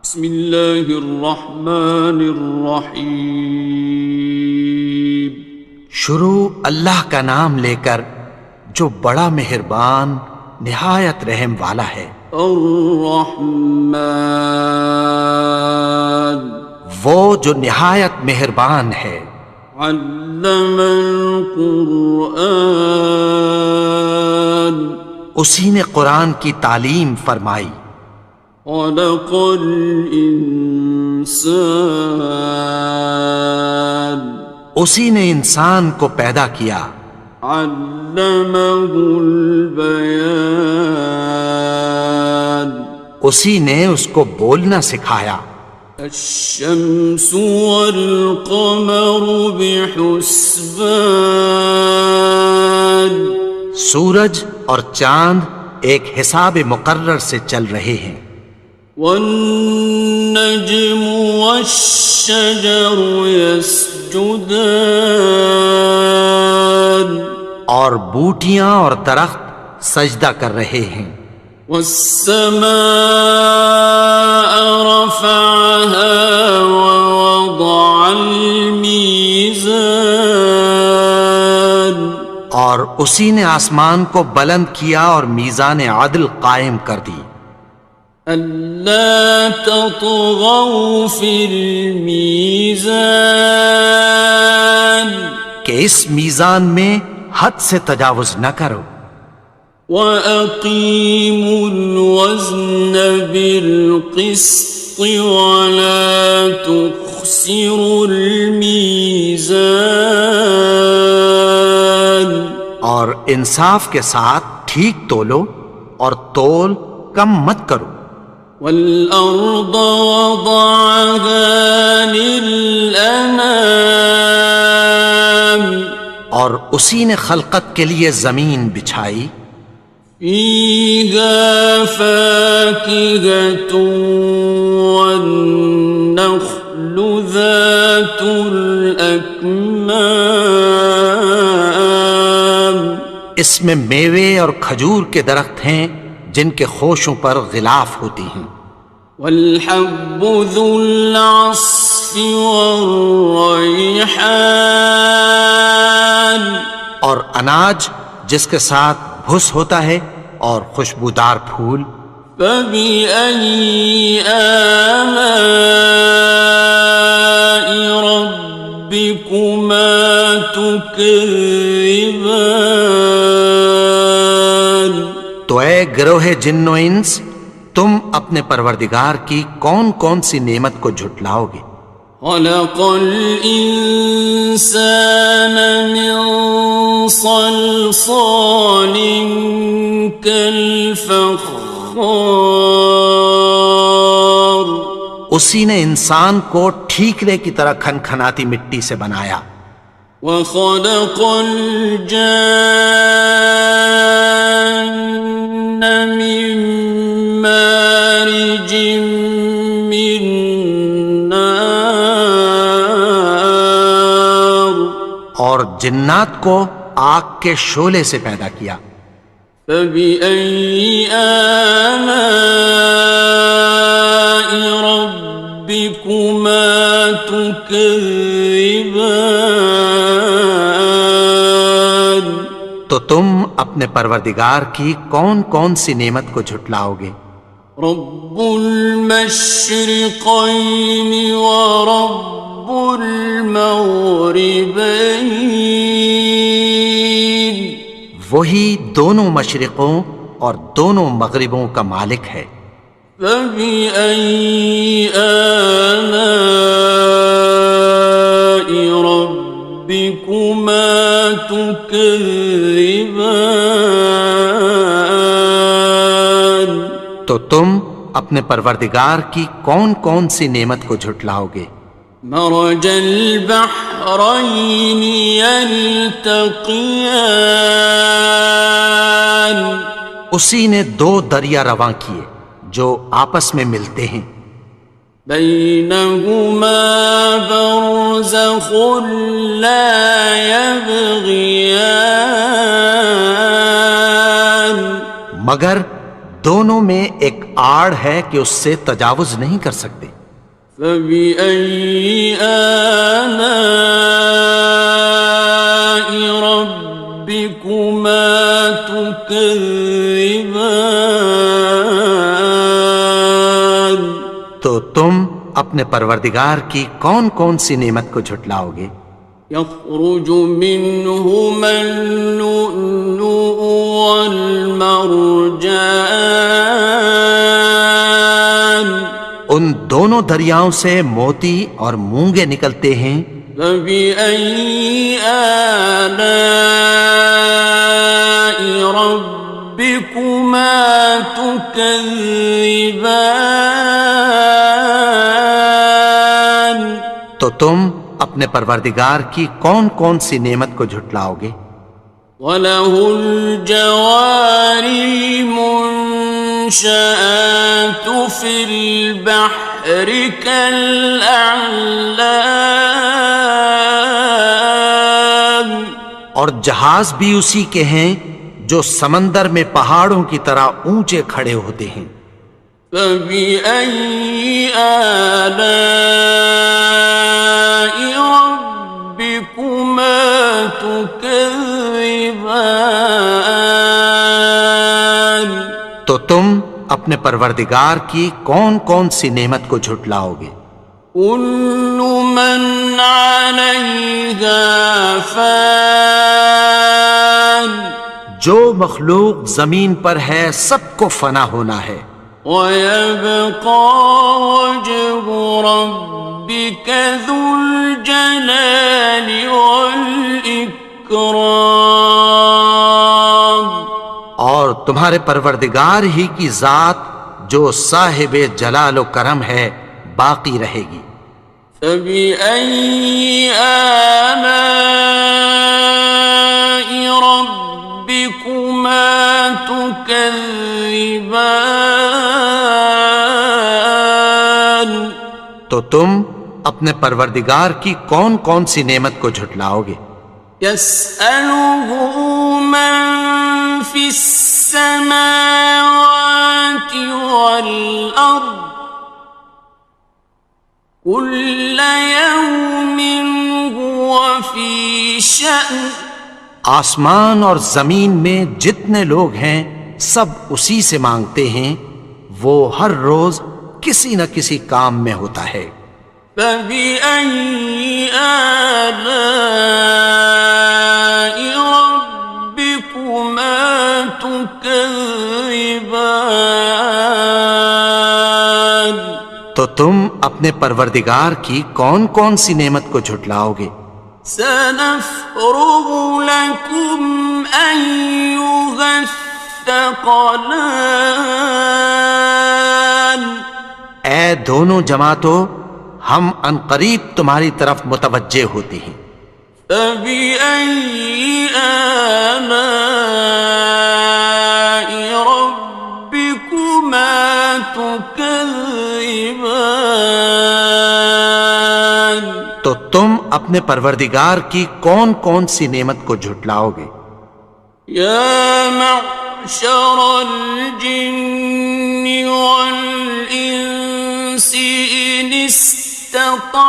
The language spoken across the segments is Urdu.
بسم اللہ الرحمن الرحیم۔ شروع اللہ کا نام لے کر جو بڑا مہربان نہایت رحم والا ہے۔ الرحمن، وہ جو نہایت مہربان ہے۔ علم القرآن، اسی نے قرآن کی تعلیم فرمائی۔ خلق الانسان، اسی نے انسان کو پیدا کیا۔ علمہ البیان، اسی نے اس کو بولنا سکھایا۔ الشمس والقمر بحسبان، سورج اور چاند ایک حساب مقرر سے چل رہے ہیں۔ والنجم والشجر يسجدان، اور بوٹیاں اور درخت سجدہ کر رہے ہیں۔ والسماء رفعها ووضع الميزان، اور اسی نے آسمان کو بلند کیا اور میزان عدل قائم کر دی۔ أَلَّا تَطْغَوْا فِي الْمِيزَانِ، کہ اس میزان میں حد سے تجاوز نہ کرو۔ وَأَقِيمُوا الْوَزْنَ بِالْقِسْطِ وَلَا تُخْسِرُوا الْمِيزَانَ، اور انصاف کے ساتھ ٹھیک تولو اور تول کم مت کرو۔ وَالْأَرْضَ وَضَعَهَا لِلْأَنَامِ، اور اسی نے خلقت کے لیے زمین بچھائی۔ فِيهَا فَاكِهَةٌ وَالنَّخْلُ ذَاتُ الْأَكْمَامِ، اس میں میوے اور کھجور کے درخت ہیں جن کے خوشوں پر غلاف ہوتی ہیں۔ وَالْحَبُّ ذُو الْعَصْفِ وَالرَّيْحَانِ، اور اناج جس کے ساتھ بھس ہوتا ہے اور خوشبودار پھول۔ فَبِأَيِّ آلَاءِ رَبِّكُمَا تُكَذِّبَانِ، تو اے گروہ جن و انس، تم اپنے پروردگار کی کون کون سی نعمت کو جھٹلاؤ گے؟ خَلَقَ الْإِنسَانَ مِنْ صَلْصَالٍ كَالْفَخَّارِ، اسی نے انسان کو ٹھیکرے کی طرح کھنکھناتی مٹی سے بنایا۔ وَخَلَقَ الْجَانَّ مِن مَّارِجٍ مِّن نَّارٍ، اور جنات کو آگ کے شعلے سے پیدا کیا۔ فَبِأَيِّ آلَاءِ رَبِّكُمَا تُكَذِّبَانِ، تو تم اپنے پروردگار کی کون کون سی نعمت کو جھٹلاؤ گے؟ رب المشرقین ورب المغربین، وہی دونوں مشرقوں اور دونوں مغربوں کا مالک ہے۔ فَبِأَيِّ آلَاءِ رَبِّكُمَا تُكَذِّبَانِ، تو تم اپنے پروردگار کی کون کون سی نعمت کو جھٹلاؤ گے؟ مرج البحرین یلتقیان، اسی نے دو دریا رواں کیے جو آپس میں ملتے ہیں۔ بینہما برزخ لا یبغیان، مگر دونوں میں ایک آڑ ہے کہ اس سے تجاوز نہیں کر سکتے۔ فبأي آلاء ربكما تكذبان؟ تو تم اپنے پروردگار کی کون کون سی نعمت کو جھٹلاؤ گے؟ يخرج منهما اللؤلؤ والمرجان، ان دونوں دریاؤں سے موتی اور مونگے نکلتے ہیں۔ فبأي آلاء ربكما تكذبان؟ تو تم اپنے پروردگار کی کون کون سی نعمت کو جھٹلاؤ گے؟ وَلَهُ الْجَوَارِ الْمُنشَآتُ فِي الْبَحْرِ كَالْأَعْلَامِ، اور جہاز بھی اسی کے ہیں جو سمندر میں پہاڑوں کی طرح اونچے کھڑے ہوتے ہیں۔ فَبِأَيِّ آلَاءِ رَبِّكُمَا تُكَذِّبَانِ؟ تو تم اپنے پروردگار کی کون کون سی نعمت کو جھٹلاؤ گے؟ كُلُّ مَنْ عَلَيْهَا فَانٍ، جو مخلوق زمین پر ہے سب کو فنا ہونا ہے۔ وَيَبْقَى وَجْهُ رَبِّكَ ذُو الْجَلَالِ وَالْإِكْرَامِ، اور تمہارے پروردگار ہی کی ذات جو صاحب جلال و کرم ہے باقی رہے گی۔ فَبِأَيِّ آلَاءِ رَبِّكُمَا تُكَذِّبَانِ؟ تو تم اپنے پروردگار کی کون کون سی نعمت کو جھٹلاؤ گے؟ يَسْأَلُهُ مَن فِي السَّمَاوَاتِ وَالْأَرْضِ كُلَّ يَوْمٍ هُوَ فِي شَأْنٍ، آسمان اور زمین میں جتنے لوگ ہیں سب اسی سے مانگتے ہیں، وہ ہر روز کسی نہ کسی کام میں ہوتا ہے۔ فَبِأَيِّ آلَاءِ رَبِّكُمَا تُكَذِّبَانِ؟ تو تم اپنے پروردگار کی کون کون سی نعمت کو جھٹلاؤ گے؟ سَنَفْرُغُ لَكُمْ أَيُّهَ الثَّقَلَانِ، اے دونوں جماعتوں، ہم عنقریب تمہاری طرف متوجہ ہوتے ہیں۔ فَبِأَيِّ آلَاءِ رَبِّكُمَا تُكَذِّبَانِ؟ تو تم اپنے پروردگار کی کون کون سی نعمت کو جھٹلاؤ گے؟ يَا مَعْشَرَ الْجِنِّ وَالْإِنسِ إِنِ اسْتَطَعْتُمْ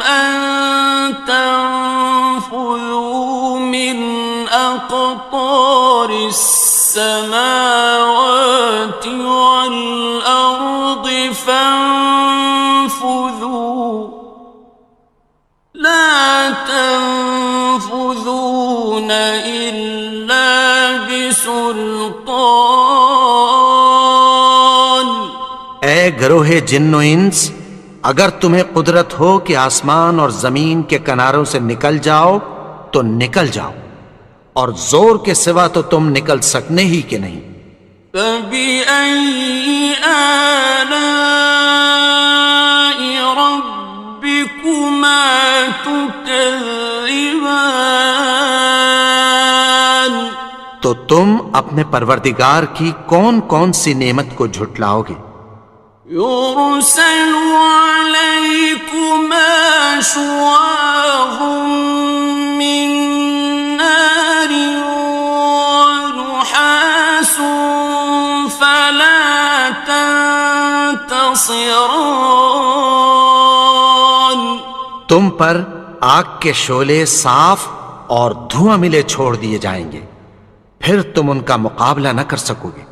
أَن تَنفُذُوا مِنْ أَقْطَارِ السَّمَاوَاتِ وَالْأَرْضِ فَانفُذُوا لَا تَنفُذُونَ إِلَّا بِسُلْطَانٍ۔ اے گروہ جن و انس، اگر تمہیں قدرت ہو کہ آسمان اور زمین کے کناروں سے نکل جاؤ تو نکل جاؤ، اور زور کے سوا تو تم نکل سکنے ہی کہ نہیں۔ فَبِأَيِّ آلَاءِ رَبِّكُمَا تُكَذِّبَانِ؟ تو تم اپنے پروردگار کی کون کون سی نعمت کو جھٹلاؤ گے؟ يُرْسَلُ عَلَيْكُمَا شُوَاظٌ مِّن نَّارٍ وَنُحَاسٌ فَلَا ناصران. تم پر آگ کے شعلے صاف اور دھواں ملے چھوڑ دیے جائیں گے، پھر تم ان کا مقابلہ نہ کر سکو گے۔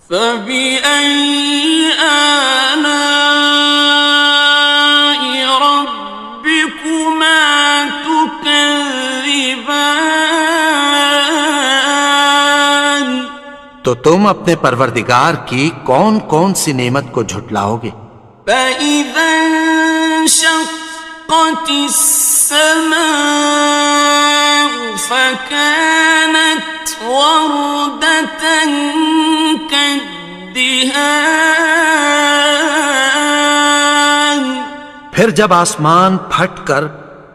فَبِأَيِّ آلَاءِ رَبِّكُمَا تُكَذِّبَانِ. تو تم اپنے پروردگار کی کون کون سی نعمت کو جھٹلاؤ گے؟ فَإِذَا انشَقَّتِ السَّمَاءُ فَكَانَتْ وَرْدَةً كَالدِّهَانِ. پھر جب آسمان پھٹ کر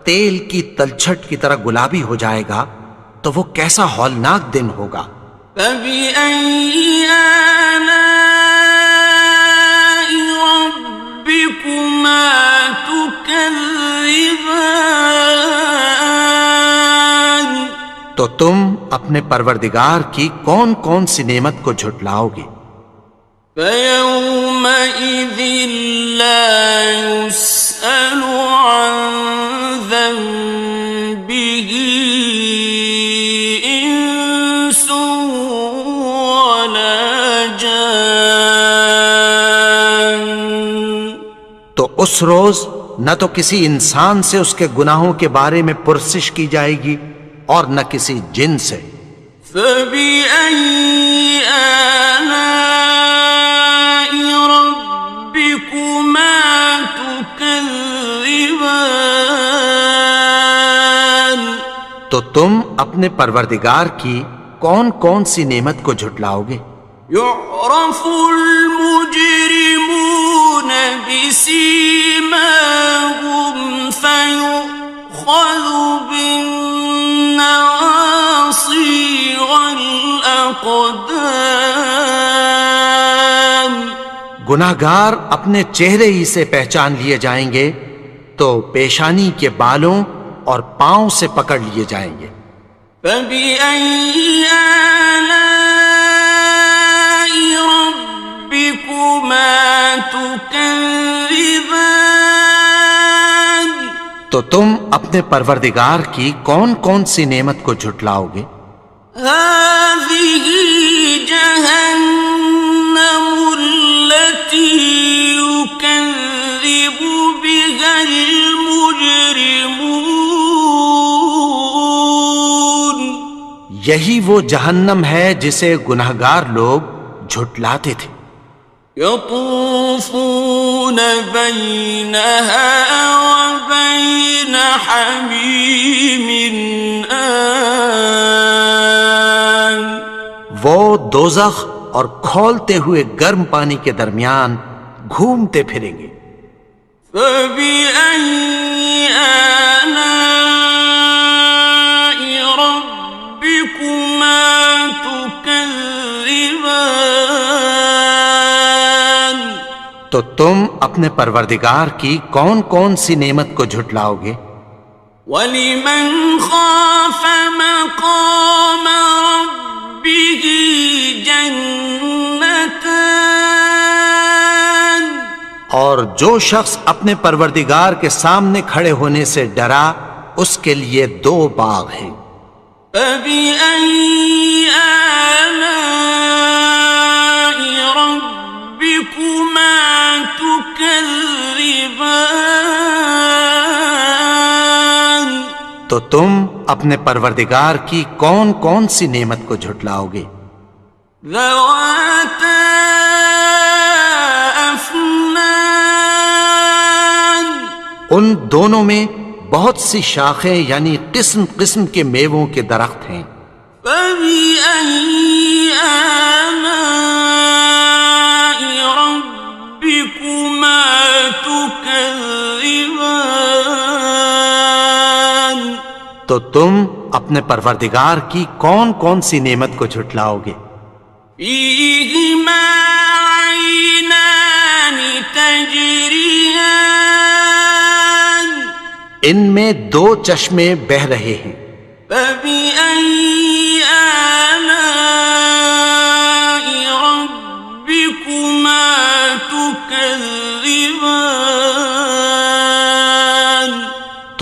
تیل کی تلچھٹ کی طرح گلابی ہو جائے گا تو وہ کیسا ہولناک دن ہوگا۔ فَبِأَيِّ آلَاءِ رَبِّكُمَا تُكَذِّبَانِ. تو تم اپنے پروردگار کی کون کون سی نعمت کو جھٹلاؤ گے؟ فَيَوْمَئِذٍ لَا يُسْأَلُ عَنْ ذَنبِهِ إِنسٌ وَلَا جَانٌ. تو اس روز نہ تو کسی انسان سے اس کے گناہوں کے بارے میں پرسش کی جائے گی اور نہ کسی جن سے۔ فَبِأَيِّ آلَاءِ رَبِّكُمَا تُكَذِّبَانِ. تو تم اپنے پروردگار کی کون کون سی نعمت کو جھٹلاؤ گے؟ يُعْرَفُ الْمُجْرِمُونَ بِسِيمَاهُمْ فَيُؤْخَذُ بِالنَّوَاصِي وَالْأَقْدَامِ. گناہگار اپنے چہرے ہی سے پہچان لیے جائیں گے تو پیشانی کے بالوں اور پاؤں سے پکڑ لیے جائیں گے۔ فَبِأَيِّ آلَاءِ رَبِّكُمَا تُكَذِّبَانِ. تو تم اپنے پروردگار کی کون کون سی نعمت کو جھٹلاؤ گے؟ هَٰذِهِ جَهَنَّمُ الَّتِي يُكَذِّبُ بِهَا الْمُجْرِمُونَ. یہی وہ جہنم ہے جسے گناہگار لوگ جھٹلاتے تھے۔ يَطُوفُونَ بَيْنَهَا وَبَيْنَ حَمِيمٍ آنٍ. وہ دوزخ اور کھولتے ہوئے گرم پانی کے درمیان گھومتے پھریں گے۔ فَبِأَيِّ آلَاءِ رَبِّكُمَا تُكَذِّبَانِ. تو تم اپنے پروردگار کی کون کون سی نعمت کو جھٹلاؤ گے؟ وَلِمَنْ خَافَ مَقَامَ رَبِّهِ جَنَّتَانِ. اور جو شخص اپنے پروردگار کے سامنے کھڑے ہونے سے ڈرا اس کے لیے دو باغ ہیں۔ فَبِأَيِّ آلَاءِ رَبِّكُمَا تُكَذِّبَانِ. تو تم اپنے پروردگار کی کون کون سی نعمت کو جھٹلاؤ گے؟ ذَوَاتَا أَفْنَانٍ. ان دونوں میں بہت سی شاخیں یعنی قسم قسم کے میووں کے درخت ہیں۔ فَبِأَيِّ آلَاءِ رَبِّكُمَا تُكَذِّبَانِ. تو تم اپنے پروردگار کی کون کون سی نعمت کو جھٹلاؤ گے؟ فِيهِمَا عَيْنَانِ تَجْرِيَانِ. ان میں دو چشمے بہہ رہے ہیں۔ فَبِأَيِّ آلَاءِ رَبِّكُمَا تُكَذِّبَانِ.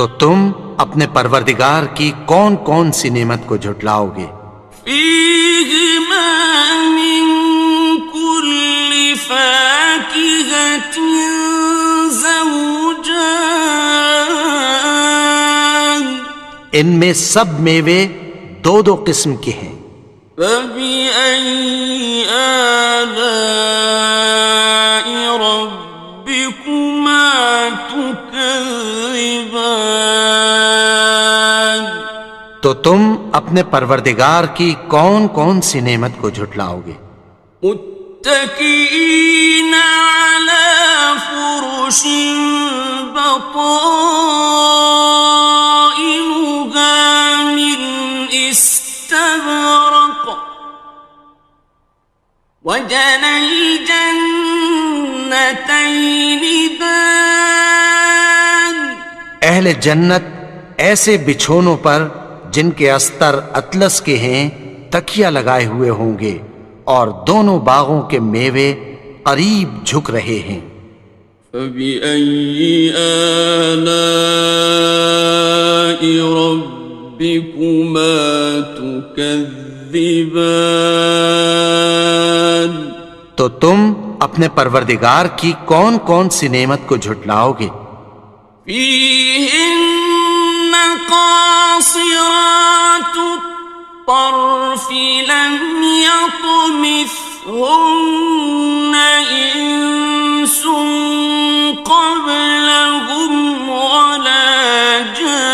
تو تم اپنے پروردگار کی کون کون سی نعمت کو جھٹلاؤ گے؟ فيهما من كل فاكهة زوجان ان میں سب میوے دو دو قسم کے ہیں۔ فبأي آلاء ربكما تكذبان تو تم اپنے پروردگار کی کون کون سی نعمت کو جھٹلاؤ گے؟ متكئين على فرش بطائنها من استبرق وجنى الجنتين دان اہل جنت ایسے بچھونوں پر جن کے استر اطلس کے ہیں تکیہ لگائے ہوئے ہوں گے، اور دونوں باغوں کے میوے قریب جھک رہے ہیں۔ فبأي آلاء ربكما تكذبان تو تم اپنے پروردگار کی کون کون سی نعمت کو جھٹلاؤ گے؟ فيهن قاصرات الطرف لم يطمثهن إنس قبلهم ولا جان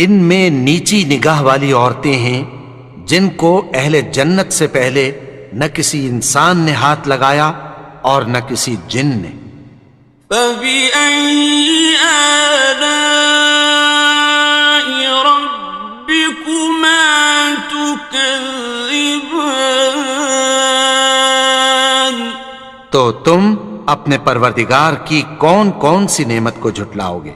ان میں نیچی نگاہ والی عورتیں ہیں جن کو اہل جنت سے پہلے نہ کسی انسان نے ہاتھ لگایا اور نہ کسی جن نے۔ فبأي آلاء ربكما تكذبان تو تم اپنے پروردگار کی کون کون سی نعمت کو جھٹلاؤ گے؟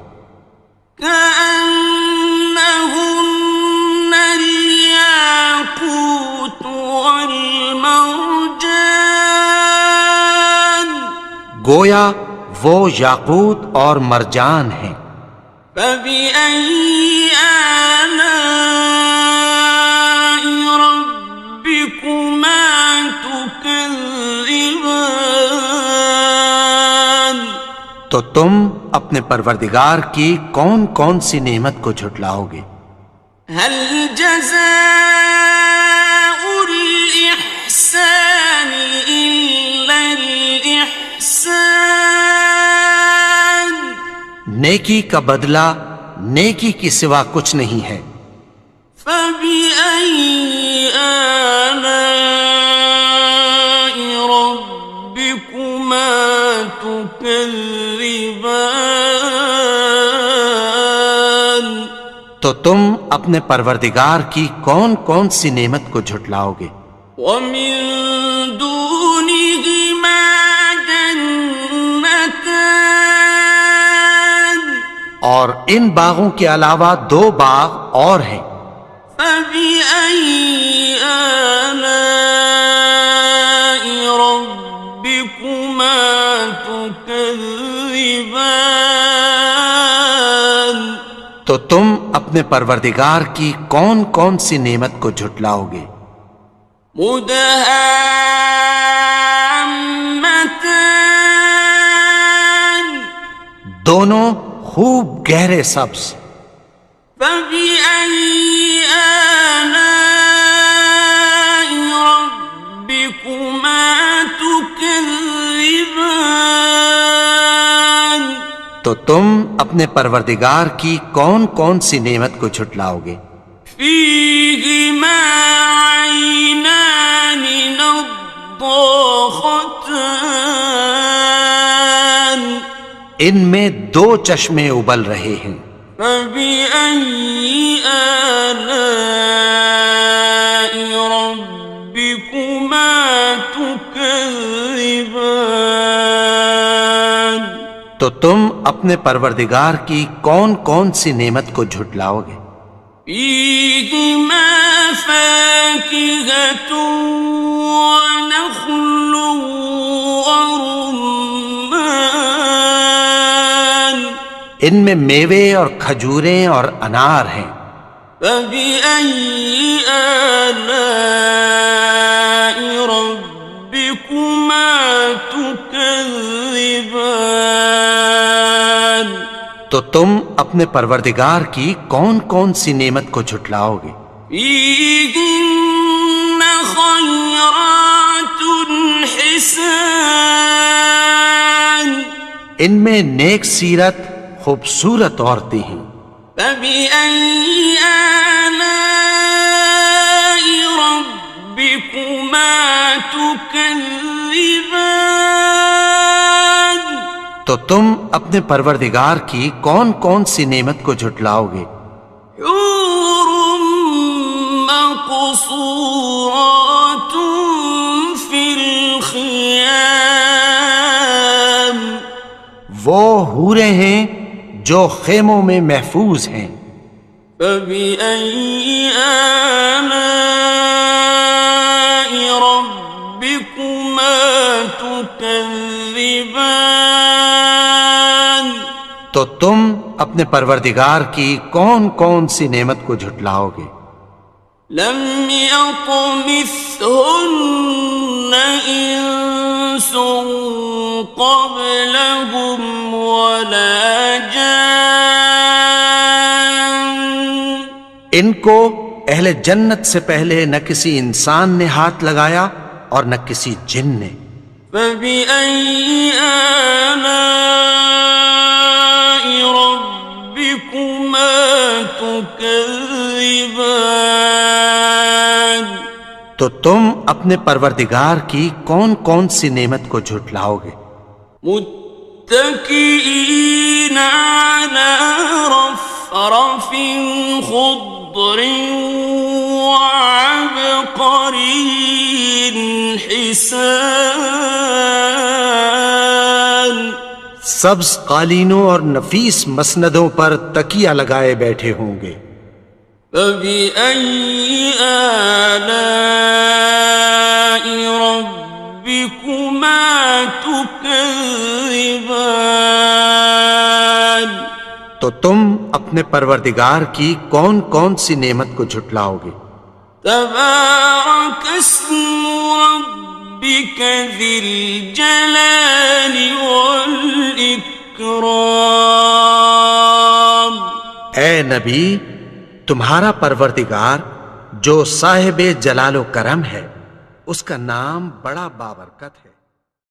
كأنهن الياقوت والمرجان گویا وہ یاقوت اور مرجان ہیں۔ فبأي آلاء ربكما تكذبان تو تم اپنے پروردگار کی کون کون سی نعمت کو جھٹلاؤ گے؟ هل جزاء الإحسان إلا الإحسان نیکی کا بدلہ نیکی کی سوا کچھ نہیں ہے۔ فبأي آلاء ربكما تكذبان تو تم اپنے پروردگار کی کون کون سی نعمت کو جھٹلاؤ گے؟ ومن دونهما جنتان اور ان باغوں کے علاوہ دو باغ اور ہیں۔ فبأي آلاء ربكما تكذبان تو تم اپنے پروردگار کی کون کون سی نعمت کو جھٹلاؤ گے؟ مدهامتان دونوں خوب گہرے سبز۔ فبأي آلاء ربكما تكذبان تو تم اپنے پروردگار کی کون کون سی نعمت کو جھٹلاؤ گے؟ فيهما عينان نضاختان ان میں دو چشمے ابل رہے ہیں۔ فبأي آلاء ربكما تكذبان تو تم اپنے پروردگار کی کون کون سی نعمت کو جھٹلاؤ گے؟ فيهما فاكهة ونخل ورمان ان میں میوے اور کھجوریں اور انار ہیں۔ فبأي آلاء ربكما تكذبان؟ تو تم اپنے پروردگار کی کون کون سی نعمت کو جھٹلاؤ گے؟ فيهن خيرات حسان، ان میں نیک سیرت خوبصورت عورتیں ہیں۔ فبأي آلاء ربكما تكذبان؟ تو تم اپنے پروردگار کی کون کون سی نعمت کو جھٹلاؤ گے؟ حور مقصورات في الخيام، وہ حوریں ہیں جو خیموں میں محفوظ ہیں۔ فبأي آلاء ربكما تكذبان؟ تو تم اپنے پروردگار کی کون کون سی نعمت کو جھٹلاؤ گے؟ لم يطمثهن إنس قبلهم ولا جان، ان کو اہل جنت سے پہلے نہ کسی انسان نے ہاتھ لگایا اور نہ کسی جن نے۔ فبأي آلاء ربكما تكذبان؟ تو تم اپنے پروردگار کی کون کون سی نعمت کو جھٹلاؤ گے؟ متكئين على رفرف خضر وعبقري حسان، سبز قالینوں اور نفیس مسندوں پر تکیہ لگائے بیٹھے ہوں گے۔ فبأي آلاء ربكما تكذبان؟ تو تم اپنے پروردگار کی کون کون سی نعمت کو جھٹلاؤ گے؟ تبارك اسم ربك ذي الجلال والإكرام۔ اے نبی، تمہارا پروردگار جو صاحب جلال و کرم ہے، اس کا نام بڑا بابرکت ہے۔